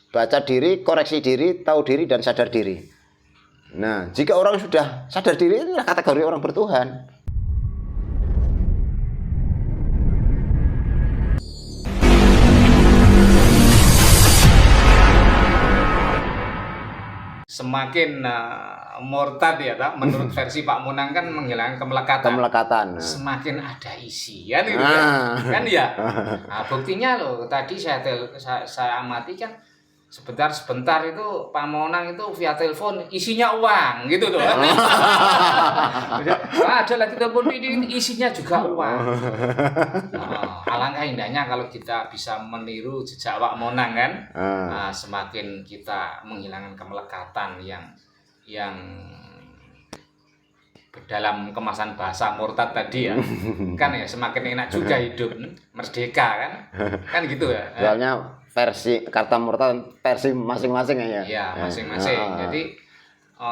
baca diri, koreksi diri, tahu diri, dan sadar diri. Nah, jika orang sudah sadar diri, inilah kategori orang bertuhan. Semakin murtad ya, menurut versi Pak Monang kan menghilangkan kemelekatan. Semakin ada isian gitu kan ya. Nah, buktinya loh tadi saya amati kan sebentar itu Pak Monang itu via telepon isinya uang gitu tuh. Ada lagi telepon ini isinya juga uang. Alangkah indahnya kalau kita bisa meniru jejak Pak Monang kan. Semakin kita menghilangkan kemelekatan yang dalam kemasan bahasa murtad tadi ya. Kan ya semakin enak juga hidup merdeka kan gitu ya. Soalnya versi kata murtad versi masing-masing ya. Iya, masing-masing. Jadi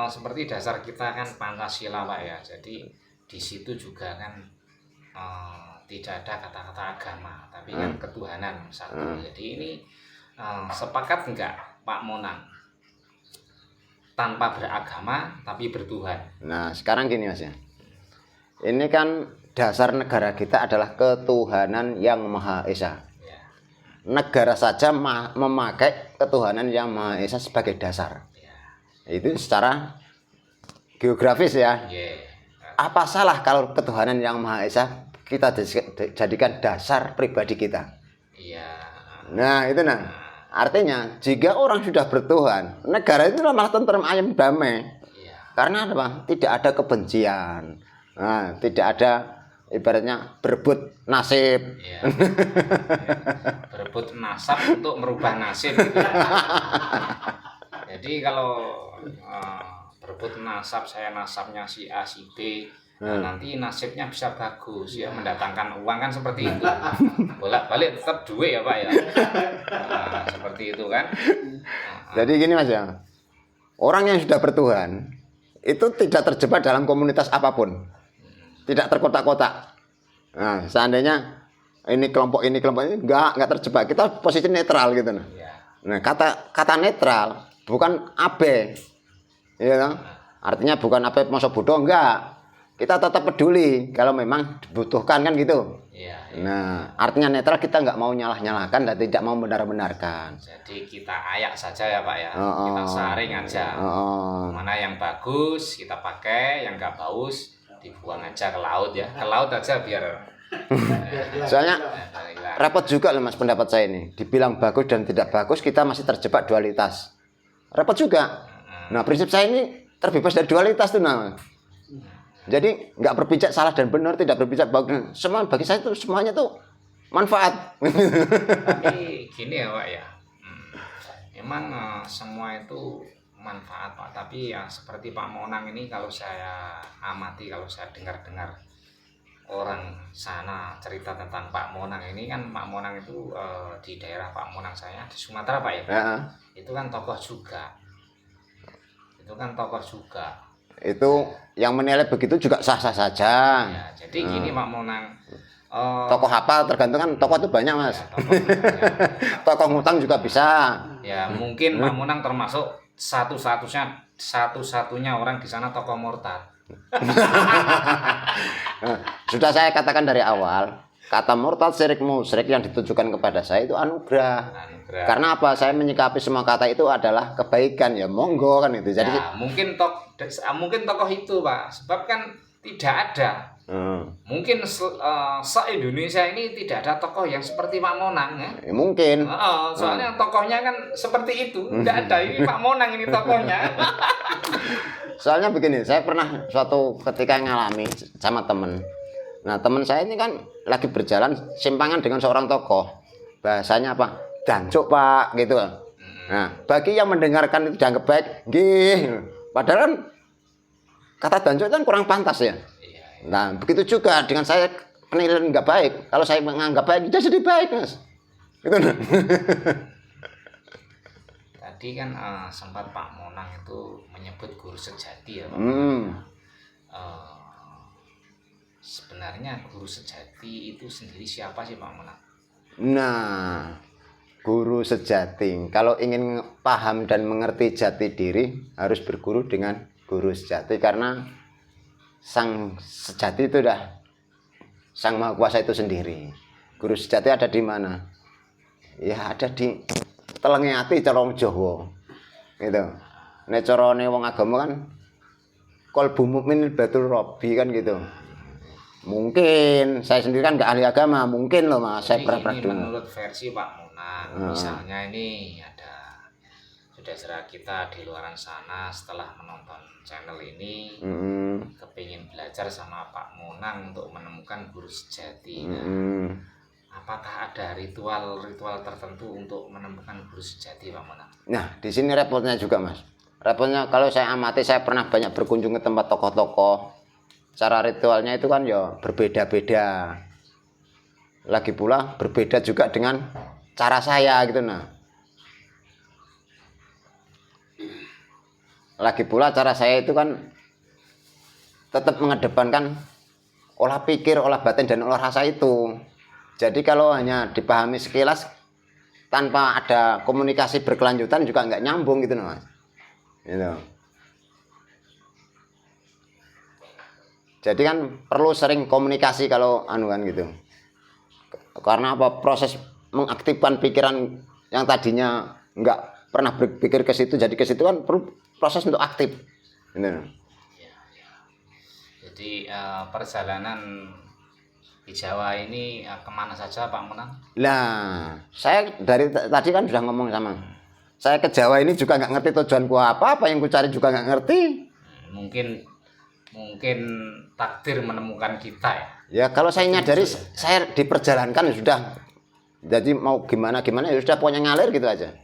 seperti dasar kita kan Pancasila Pak ya. Jadi di situ juga kan tidak ada kata-kata agama, tapi kan ketuhanan satu. Jadi ini sepakat enggak Pak Monang tanpa beragama tapi bertuhan? Nah, sekarang gini Mas ya. Ini kan dasar negara kita adalah ketuhanan yang Maha Esa. Negara saja memakai ketuhanan yang Maha Esa sebagai dasar. Itu secara geografis ya. Apa salah kalau ketuhanan yang Maha Esa kita jadikan dasar pribadi kita? Nah, itu artinya jika orang sudah bertuhan, negara itu malah tentrem, ayem, damai. Karena apa? Tidak ada kebencian. Nah, tidak ada ibaratnya berebut nasib. Berebut nasab untuk merubah nasib gitu ya. Jadi kalau berebut nasab, saya nasabnya si A si B, nanti nasibnya bisa bagus ya, mendatangkan uang kan seperti itu. Bolak-balik tetap duit ya Pak ya. Seperti itu kan. Jadi gini Mas ya. Orang yang sudah bertuhan itu tidak terjebak dalam komunitas apapun. Tidak terkotak-kotak. Nah, seandainya ini kelompok ini enggak terjebak. Kita posisi netral gitu nah. Nah, kata netral bukan abe. Ya, artinya bukan abe masuk bodoh enggak. Kita tetap peduli kalau memang dibutuhkan kan gitu. Nah, artinya netral, kita nggak mau nyalah-nyalahkan dan tidak mau benar-benarkan. Jadi kita ayak saja ya Pak ya. Kita saring aja. Mana yang bagus kita pakai, yang nggak bagus dibuang aja ke laut ya. Ke laut aja biar. Soalnya repot juga loh Mas pendapat saya ini. Dibilang bagus dan tidak bagus, kita masih terjebak dualitas. Repot juga. Nah, prinsip saya ini terbebas dari dualitas tuh Jadi nggak berpijak salah dan benar, tidak berpijak bagus. Semua bagi saya itu semuanya tuh manfaat. Tapi gini ya Pak ya. Memang semua itu manfaat Pak. Tapi ya seperti Pak Monang ini kalau saya amati, kalau saya dengar-dengar orang sana cerita tentang Pak Monang ini kan, Pak Monang itu di daerah Pak Monang saya di Sumatera Pak ya. Itu kan tokoh juga. Itu yang menilai begitu juga sah-sah saja. Ya, jadi gini Pak Monang. Tokoh apa tergantung kan, tokoh itu banyak Mas. Tokoh ngutang juga bisa. Ya mungkin Pak Monang termasuk satu-satunya orang di sana tokoh murtad. Sudah saya katakan dari awal, kata murtad, syirik, musyrik yang ditujukan kepada saya itu anugerah. Karena apa? Saya menyikapi semua kata itu adalah kebaikan ya, monggo kan itu. Jadi ya, mungkin tokoh itu Pak, sebab kan tidak ada. Mungkin se-Indonesia ini tidak ada tokoh yang seperti Pak Monang ya. Mungkin. Soalnya tokohnya kan seperti itu. Tidak ada, ini Pak Monang ini tokohnya. Soalnya begini, saya pernah suatu ketika ngalami sama temen. Nah, teman saya ini kan lagi berjalan simpangan dengan seorang tokoh. Bahasanya apa? Dancuk Pak gitu. Nah, bagi yang mendengarkan itu dianggap baik, nggih. Padahal kan kata dancuk itu kan kurang pantas ya. Nah, begitu juga dengan saya, penilaian nggak baik. Kalau saya menganggap baik, dia jadi baik Mas. Gitu. Tadi kan sempat Pak Monang itu menyebut guru sejati ya Pak. Sebenarnya guru sejati itu sendiri siapa sih Pak Monang? Nah, guru sejati. Kalau ingin paham dan mengerti jati diri, harus berguru dengan guru sejati, karena sang sejati itu dah sang maha kuasa itu sendiri. Guru sejati ada di mana? Ya ada di telenge ati cara wong Jawa. Gitu. Nek carane wong agama kan qalbu mukmin batul robbi kan gitu. Mungkin saya sendiri kan nggak ahli agama, mungkin loh Mas, saya pernah ini dengar. menurut versi Pak Munang, misalnya ini ada saudara kita di luaran sana setelah menonton channel ini kepingin belajar sama Pak Munang untuk menemukan guru sejati. Nah, apakah ada ritual-ritual tertentu untuk menemukan guru sejati Pak Munang? Nah, di sini repotnya juga Mas. Repotnya kalau saya amati, saya pernah banyak berkunjung ke tempat tokoh-tokoh. Cara ritualnya itu kan ya berbeda-beda. Lagi pula berbeda juga dengan cara saya gitu nah. Lagi pula cara saya itu kan tetap mengedepankan olah pikir, olah batin dan olah rasa itu. Jadi kalau hanya dipahami sekilas tanpa ada komunikasi berkelanjutan juga nggak nyambung gitu nah, Mas. Gitu. Jadi kan perlu sering komunikasi kalau anu kan gitu. Karena apa? Proses mengaktifkan pikiran yang tadinya nggak pernah berpikir ke situ jadi ke situ kan perlu proses untuk aktif. Gitu. Ya. Jadi perjalanan di Jawa ini kemana saja Pak Munang? Lah, saya dari tadi kan sudah ngomong sama. Saya ke Jawa ini juga nggak ngerti tujuanku apa yang ku cari juga nggak ngerti. Mungkin takdir menemukan kita ya. Ya kalau saya nyadari saya diperjalankan ya sudah. Jadi mau gimana ya sudah pokoknya ngalir gitu aja.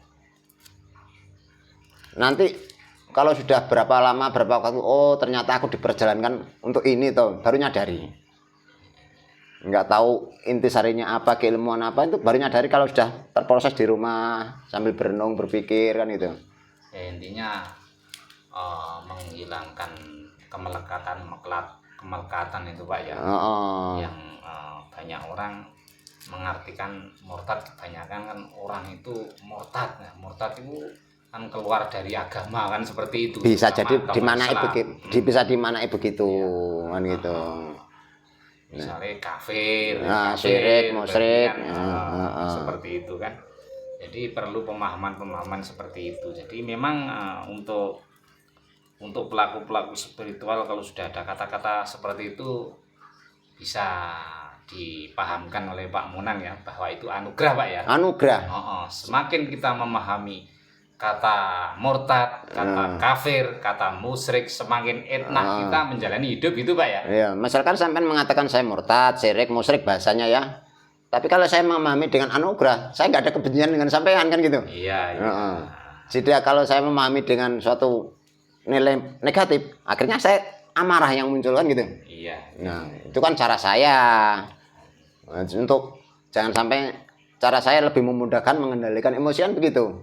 Nanti kalau sudah berapa lama berapa waktu, oh ternyata aku diperjalankan untuk ini toh, baru nyadari. Nggak tahu intisarinya apa, keilmuan apa, itu baru nyadari kalau sudah terproses di rumah sambil berenung berpikir kan itu. Ya, intinya menghilangkan kemelekatan itu Pak ya. Yang banyak orang mengartikan murtad, kebanyakan kan orang itu murtad. Nah, murtad itu kan keluar dari agama kan seperti itu. Bisa jadi dimanai begitu kan gitu. Misalnya kafir, syirik, musyrik, kan, seperti itu kan. Jadi perlu pemahaman seperti itu. Jadi memang untuk pelaku-pelaku spiritual kalau sudah ada kata-kata seperti itu bisa dipahamkan oleh Pak Munang ya bahwa itu anugerah Pak ya. Anugerah. Semakin kita memahami kata murtad, kata kafir, kata musyrik, semakin enak kita menjalani hidup itu Pak ya. Iya, misalkan sampean mengatakan saya murtad, syirik, musyrik bahasanya ya. Tapi kalau saya memahami dengan anugerah, saya nggak ada kebencian dengan sampean kan gitu. Iya. Jadi kalau saya memahami dengan suatu nilai negatif, akhirnya saya amarah yang muncul kan gitu. Iya. Nah, itu kan cara saya. Untuk jangan sampai cara saya lebih memudahkan mengendalikan emosian begitu.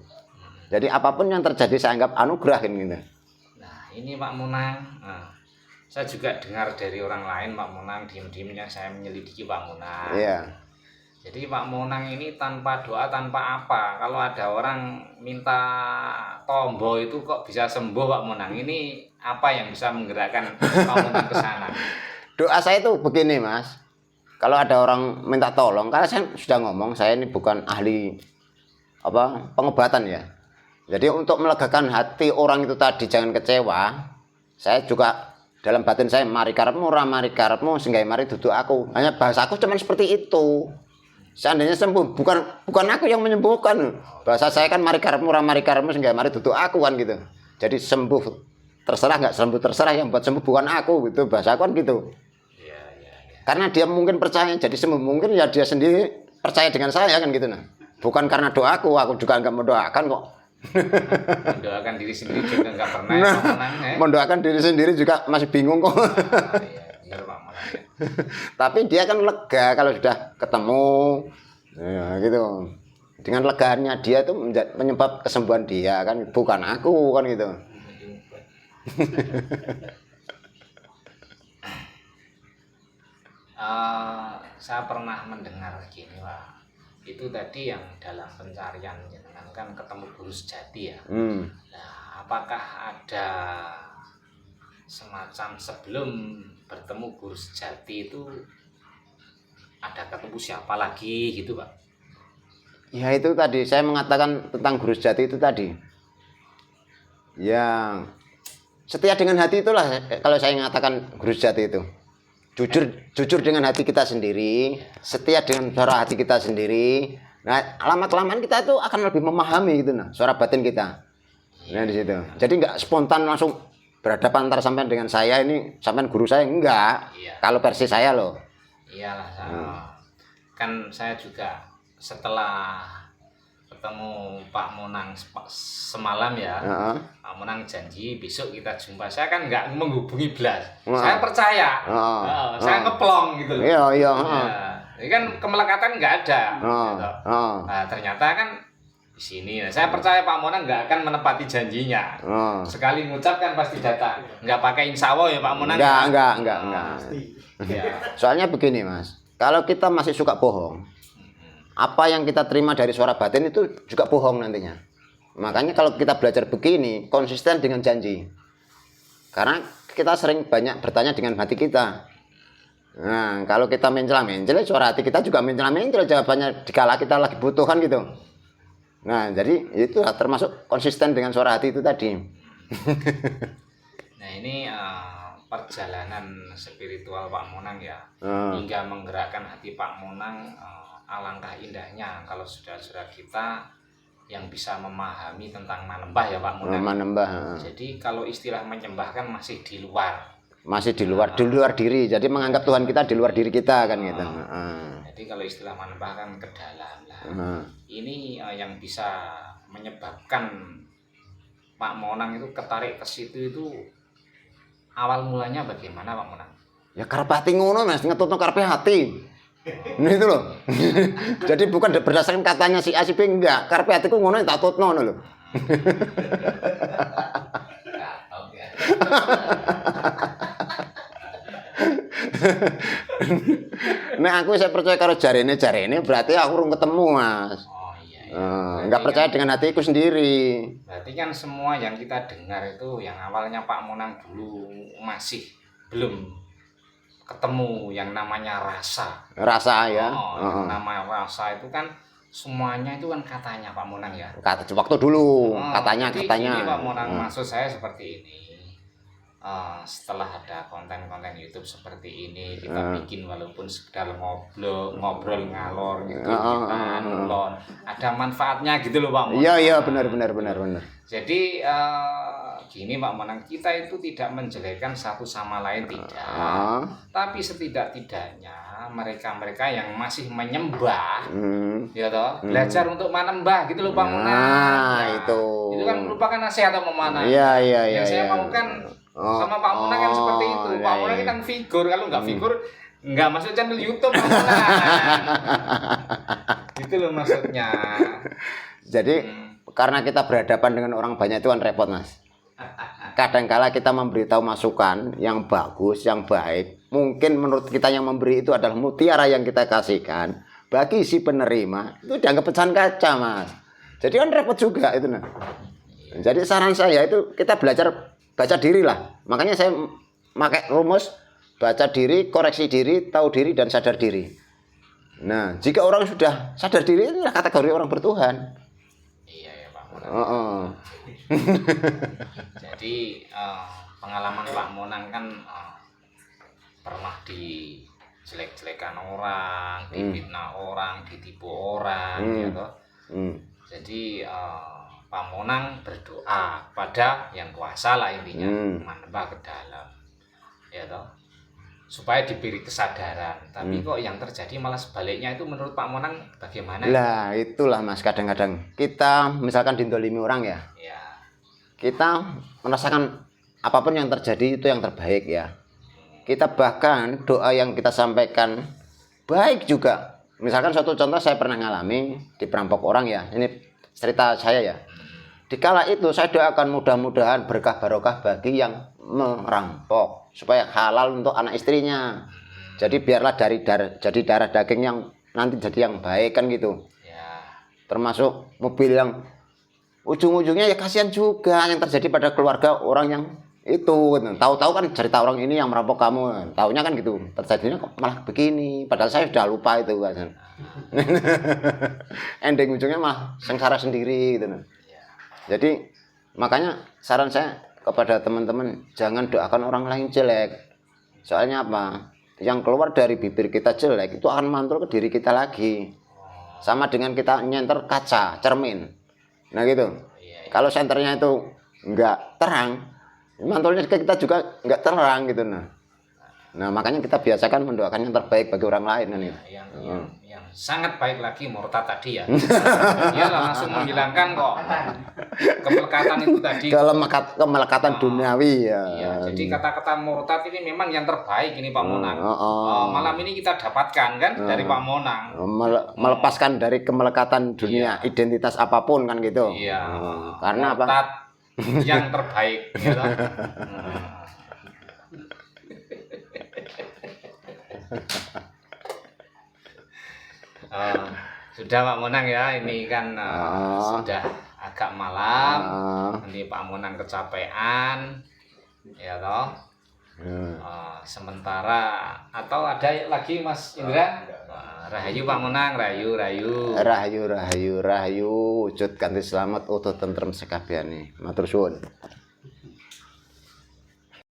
Jadi apapun yang terjadi saya anggap anugerah kan gitu. Nah, ini Pak Munang. Saya juga dengar dari orang lain Pak Munang, diem-diemnya saya menyelidiki Pak Munang. Iya. Jadi Pak Munang ini tanpa doa, tanpa apa. Kalau ada orang minta tombo itu kok bisa sembuh Pak Munang. Ini apa yang bisa menggerakkan Pak Munang ke sana? Doa saya itu begini Mas. Kalau ada orang minta tolong, karena saya sudah ngomong saya ini bukan ahli pengobatan ya. Jadi untuk melegakan hati orang itu tadi jangan kecewa, saya juga dalam batin saya mari karepmu mari karepmu sehingga mari duduk aku. Hanya bahasa aku cuma seperti itu. Seandainya sembuh bukan aku yang menyembuhkan. Bahasa saya kan mari karepmu sehingga mari duduk aku kan gitu. Jadi sembuh terserah nggak sembuh terserah, yang buat sembuh bukan aku gitu. Bahasa aku kan gitu. Iya. Karena dia mungkin percaya jadi sembuh, mungkin ya dia sendiri percaya dengan saya kan gitu nah. Bukan karena doaku juga nggak mendoakan kok. Mendoakan diri sendiri juga nggak pernah ya, Pak Munang, ya? Mendoakan diri sendiri juga masih bingung kok. Iya, benar Pak Munang. Tapi dia kan lega kalau sudah ketemu, ya, gitu. Dengan legaannya dia itu menyebab kesembuhan dia kan, bukan aku kan gitu. Saya pernah mendengar gini Pak. itu tadi yang dalam pencarian jenengan kan ketemu guru sejati ya. Nah, apakah ada semacam sebelum bertemu guru sejati itu ada ketemu siapa lagi gitu Pak? Ya itu tadi saya mengatakan tentang guru sejati itu tadi. Ya setia dengan hati itulah kalau saya mengatakan guru sejati itu. Jujur dengan hati kita sendiri, setia dengan suara hati kita sendiri. Nah, lama-kelamaan kita itu akan lebih memahami gitu nah, suara batin kita. Nah, di situ. Jadi nggak spontan langsung berhadapan antara sampean dengan saya ini, sampean guru saya enggak. Iya. Kalau versi saya loh. Iyalah, kan saya juga setelah ketemu Pak Monang semalam ya, Pak Monang janji besok kita jumpa. Saya kan nggak menghubungi belas, saya percaya, saya ngeplong gitu loh. Iya. Ini kan kemelekatan nggak ada. Gitu. Nah, ternyata kan di sini, saya percaya Pak Monang nggak akan menepati janjinya. Sekali ngucap kan pasti datang, nggak pakai insya Allah ya Pak Monang. Enggak. Ya. Soalnya begini Mas, kalau kita masih suka bohong, apa yang kita terima dari suara batin itu juga bohong nantinya. Makanya kalau kita belajar begini, konsisten dengan janji. Karena kita sering banyak bertanya dengan hati kita. Nah, kalau kita mencela-mencela, suara hati kita juga mencela-mencela jawabannya dikala kita lagi butuhkan gitu. Nah, jadi itu termasuk konsisten dengan suara hati itu tadi. Nah, ini perjalanan spiritual Pak Monang ya, hingga menggerakkan hati Pak Monang. Alangkah indahnya kalau saudara-saudara kita yang bisa memahami tentang manembah ya Pak Monang. Manembah. Jadi kalau istilah menyembah kan masih di luar. Masih di luar diri. Jadi menganggap Tuhan kita di luar diri kita kan gitu. Jadi kalau istilah manembah kan ke dalam lah. Ini yang bisa menyebabkan Pak Monang itu ketarik ke situ itu awal mulanya bagaimana Pak Monang? Ya karep hati ngono Mas, ngetutno karepe hati. Nah itu loh. Jadi bukan berdasarkan katanya si A si B enggak, karepe hatiku ngono tak tutno ngono lho. Nah aku saya percaya karo jarene berarti aku urung ketemu Mas. Oh iya. Enggak percaya dengan hatiku sendiri. Berarti kan semua yang kita dengar itu yang awalnya Pak Monang dulu masih belum ketemu yang namanya rasa Ya. Yang namanya rasa itu kan semuanya itu kan katanya Pak Monang ya. Waktu dulu katanya. Ini Pak Monang maksud saya seperti ini. Setelah ada konten-konten YouTube seperti ini kita bikin walaupun sekedar ngobrol ngalor gitu kita ngelon ada manfaatnya gitu loh Pak Monang. Iya benar. Jadi gini Pak Monang, kita itu tidak menjelekkan satu sama lain tidak, tapi setidak-tidaknya mereka yang masih menyembah, ya toh, belajar untuk menembah gitu loh Pak Monang. Itu kan merupakan nasihat atau memanah. Iya. Yang saya mau kan sama Pak Monang kan seperti itu. Pak Monang kan figur, kalau nggak figur nggak masuk channel YouTube Pak Monang. Gitu loh maksudnya. Jadi karena kita berhadapan dengan orang banyak itu kan repot Mas. Kadangkala kita memberitahu masukan yang bagus, yang baik. Mungkin menurut kita yang memberi itu adalah mutiara yang kita kasihkan. Bagi si penerima itu dianggap pecahan kaca Mas. Jadi kan repot juga itu nah. Jadi saran saya itu kita belajar baca diri lah. Makanya saya pakai rumus baca diri, koreksi diri, tahu diri dan sadar diri. Nah, jika orang sudah sadar diri itulah kategori orang bertuhan. Iya ya Pak Monang. Jadi pengalaman Pak Monang kan pernah dijelek-jelekan orang, difitnah orang, ditipu orang, ya toh. Jadi Pak Monang berdoa pada yang kuasa lah intinya, menembah ke dalam, ya toh, supaya diberi kesadaran. Tapi kok yang terjadi malah sebaliknya itu menurut Pak Monang bagaimana? Lah itulah Mas, kadang-kadang kita misalkan dindolimi orang ya. Kita merasakan apapun yang terjadi itu yang terbaik ya. Kita bahkan doa yang kita sampaikan baik juga. Misalkan suatu contoh saya pernah ngalami diperampok orang ya. Ini cerita saya ya. Dikala itu saya doakan mudah-mudahan berkah barokah bagi yang merampok supaya halal untuk anak istrinya. Jadi biarlah jadi darah daging yang nanti jadi yang baik kan gitu. termasuk mobil yang ujung-ujungnya ya kasihan juga yang terjadi pada keluarga orang yang itu. Tahu-tahu kan cerita orang ini yang merampok kamu, taunya kan gitu, terjadinya kok malah begini, padahal saya sudah lupa itu kan. Ending ujungnya malah sengsara sendiri gitu. Jadi makanya saran saya kepada teman-teman, jangan doakan orang lain jelek. Soalnya apa? Yang keluar dari bibir kita jelek itu akan mantul ke diri kita lagi. Sama dengan kita nyenter kaca, cermin. Nah gitu. Kalau senternya itu enggak terang, mantulnya ke kita juga enggak terang gitu. Nah makanya kita biasakan mendoakan yang terbaik bagi orang lain kan itu. Yang sangat baik lagi murtad tadi ya. Dia langsung menghilangkan kok kemelekatan itu tadi. Kemelekatan duniawi ya. Iya, jadi kata-kata murtad ini memang yang terbaik ini Pak Monang. Malam ini kita dapatkan kan dari Pak Monang. Melepaskan dari kemelekatan dunia, identitas apapun kan gitu. Iya. Karena murtad apa? Yang terbaik gitu. Sudah Pak Monang ya, ini kan sudah agak malam, nanti Pak Monang kecapean, ya toh. Sementara atau ada lagi Mas Indra? Rahayu Pak Monang, rahayu. Rahayu, wujud kanthi selamat utuh tentrem sekabehane. Matur suwun.